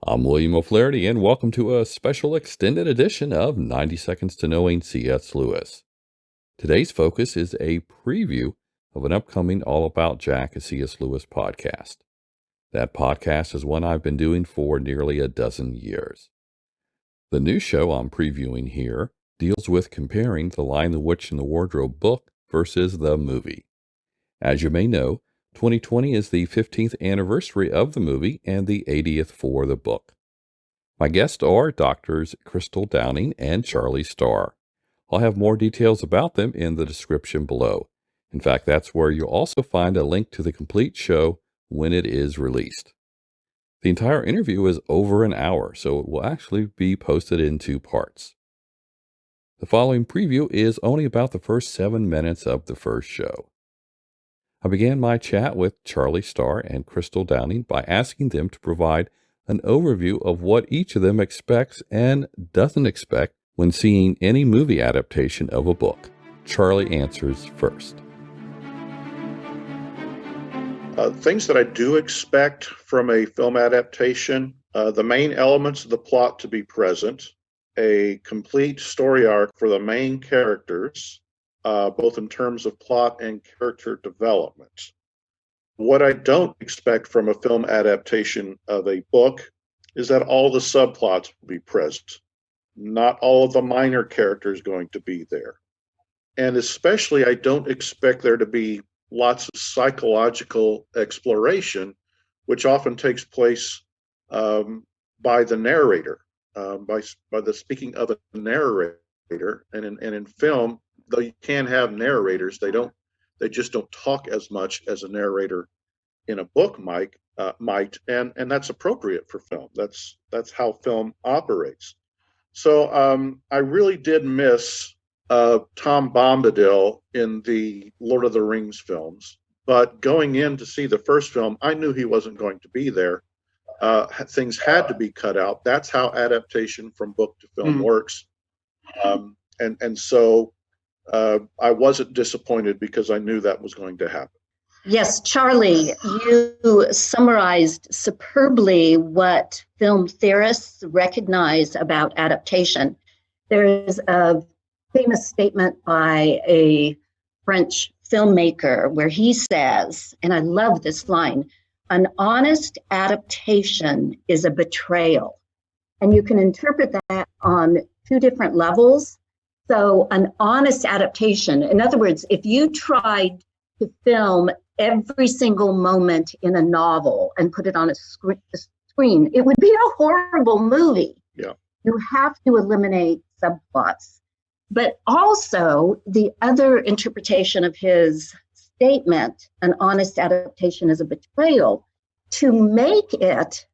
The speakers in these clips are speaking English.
I'm William O'Flaherty, and welcome to a special extended edition of 90 Seconds to Knowing C.S. Lewis. Today's focus is a preview of an upcoming All About Jack, a C.S. Lewis podcast. That podcast is one I've been doing for nearly a dozen years. The new show I'm previewing here deals with comparing The Lion, the Witch, and the Wardrobe book versus the movie. As you may know, 2020 is the 15th anniversary of the movie and the 80th for the book. My guests are Doctors Crystal Downing and Charlie Starr. I'll have more details about them in the description below. In fact, that's where you'll also find a link to the complete show when it is released. The entire interview is over an hour, so it will actually be posted in two parts. The following preview is only about the first 7 minutes of the first show. I began my chat with Charlie Starr and Crystal Downing by asking them to provide an overview of what each of them expects and doesn't expect when seeing any movie adaptation of a book. Charlie answers first. Things that I do expect from a film adaptation, the main elements of the plot to be present, a complete story arc for the main characters, both in terms of plot and character development. What I don't expect from a film adaptation of a book is that all the subplots will be present. Not all of the minor characters going to be there. And especially, I don't expect there to be lots of psychological exploration, which often takes place by the narrator, by the speaking of a narrator. And in film, though you can have narrators, they just don't talk as much as a narrator in a book might, and that's appropriate for film. That's how film operates. So I really did miss Tom Bombadil in the Lord of the Rings films, but going in to see the first film, I knew he wasn't going to be there. Things had to be cut out. That's how adaptation from book to film works. And so I wasn't disappointed because I knew that was going to happen. Yes, Charlie, you summarized superbly what film theorists recognize about adaptation. There is a famous statement by a French filmmaker where he says, and I love this line, "An honest adaptation is a betrayal." And you can interpret that on two different levels. So an honest adaptation, in other words, if you tried to film every single moment in a novel and put it on a screen, it would be a horrible movie. Yeah. You have to eliminate subplots. But also, the other interpretation of his statement, an honest adaptation is a betrayal, to make it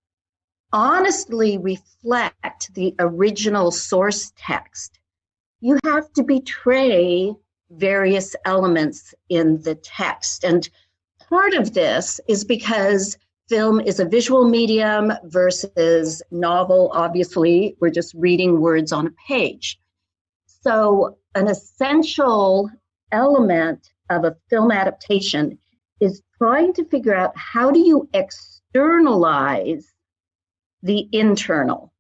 honestly reflect the original source text, you have to betray various elements in the text. And part of this is because film is a visual medium versus novel. Obviously, we're just reading words on a page. So an essential element of a film adaptation is trying to figure out how do you externalize the internal.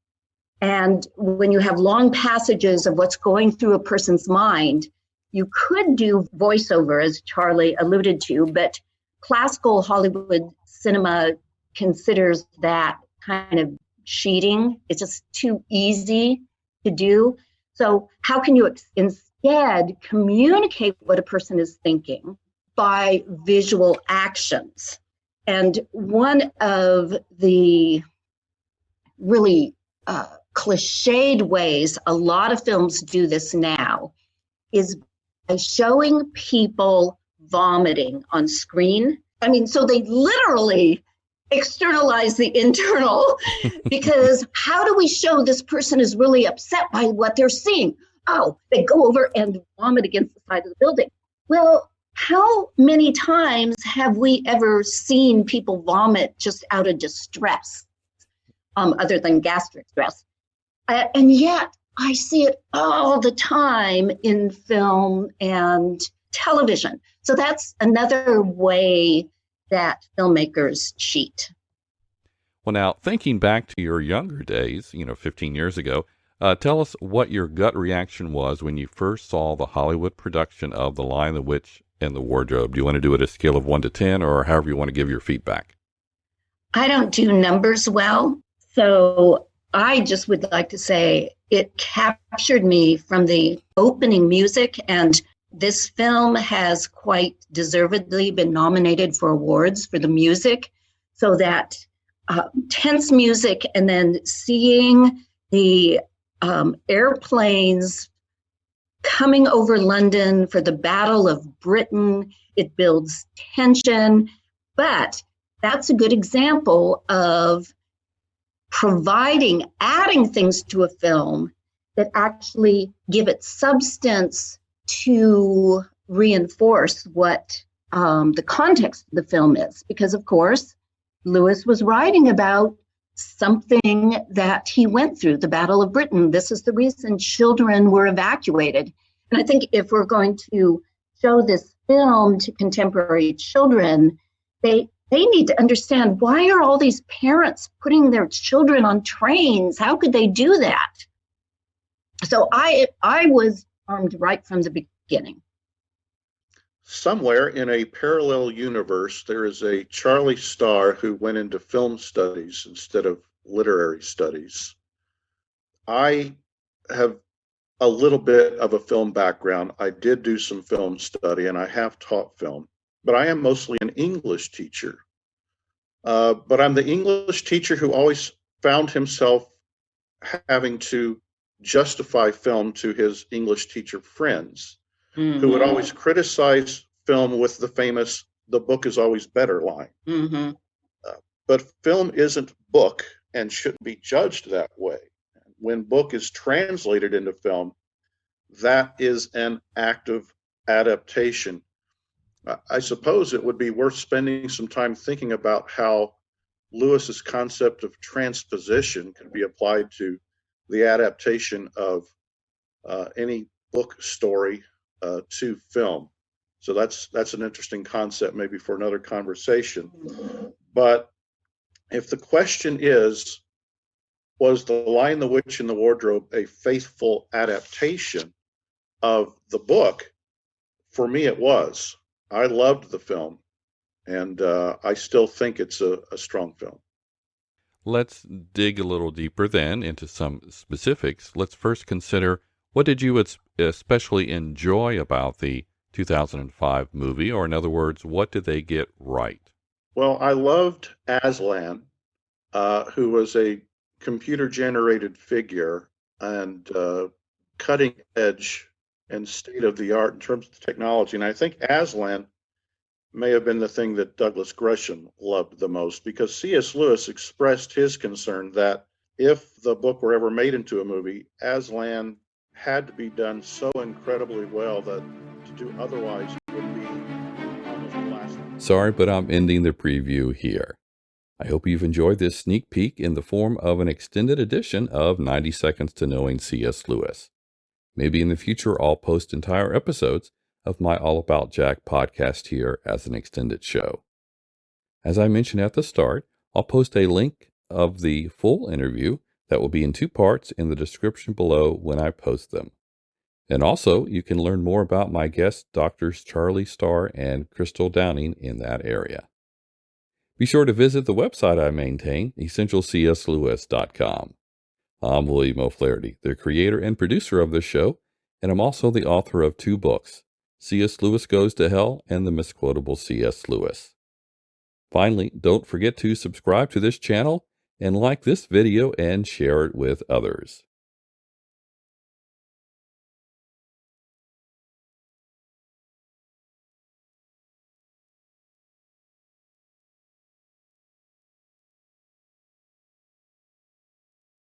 And when you have long passages of what's going through a person's mind, you could do voiceover, as Charlie alluded to, but classical Hollywood cinema considers that kind of cheating. It's just too easy to do. So how can you instead communicate what a person is thinking by visual actions? And one of the really cliched ways a lot of films do this now is by showing people vomiting on screen. I mean, so they literally externalize the internal, because how do we show this person is really upset by what they're seeing? Oh, they go over and vomit against the side of the building. Well, how many times have we ever seen people vomit just out of distress, other than gastric stress? And yet I see it all the time in film and television. So that's another way that filmmakers cheat. Well, now, thinking back to your younger days, 15 years ago, tell us what your gut reaction was when you first saw the Hollywood production of The Lion, the Witch, and the Wardrobe. Do you want to do it at a scale of 1 to 10, or however you want to give your feedback? I don't do numbers well, so I just would like to say it captured me from the opening music, and this film has quite deservedly been nominated for awards for the music, so that tense music and then seeing the airplanes coming over London for the Battle of Britain, it builds tension, but that's a good example of adding things to a film that actually give it substance to reinforce what the context of the film is. Because, of course, Lewis was writing about something that he went through, the Battle of Britain. This is the reason children were evacuated. And I think if we're going to show this film to contemporary children, they need to understand, why are all these parents putting their children on trains? How could they do that? So I was armed right from the beginning. Somewhere in a parallel universe, there is a Charlie Starr who went into film studies instead of literary studies. I have a little bit of a film background. I did do some film study and I have taught film, but I am mostly an English teacher. But I'm the English teacher who always found himself having to justify film to his English teacher friends, who would always criticize film with the famous, "the book is always better" line. But film isn't book and shouldn't be judged that way. When book is translated into film, that is an act of adaptation. I suppose it would be worth spending some time thinking about how Lewis's concept of transposition can be applied to the adaptation of any book story to film. So that's an interesting concept, maybe for another conversation. But if the question is, was The Lion, the Witch, and the Wardrobe a faithful adaptation of the book? For me, it was. I loved the film, and I still think it's a strong film. Let's dig a little deeper then into some specifics. Let's first consider, what did you especially enjoy about the 2005 movie, or in other words, what did they get right? Well, I loved Aslan, who was a computer-generated figure and cutting edge and state of the art in terms of technology. And I think Aslan may have been the thing that Douglas Gresham loved the most, because C.S. Lewis expressed his concern that if the book were ever made into a movie, Aslan had to be done so incredibly well that to do otherwise would be almost blasphemous. Sorry, but I'm ending the preview here. I hope you've enjoyed this sneak peek in the form of an extended edition of 90 Seconds to Knowing C.S. Lewis. Maybe in the future I'll post entire episodes of my All About Jack podcast here as an extended show. As I mentioned at the start, I'll post a link of the full interview that will be in 2 parts in the description below when I post them. And also, you can learn more about my guest doctors Charlie Starr and Crystal Downing in that area. Be sure to visit the website I maintain, essentialcslewis.com. I'm William O'Flaherty, the creator and producer of this show, and I'm also the author of 2 books, C.S. Lewis Goes to Hell and the Misquotable C.S. Lewis. Finally, don't forget to subscribe to this channel and like this video and share it with others.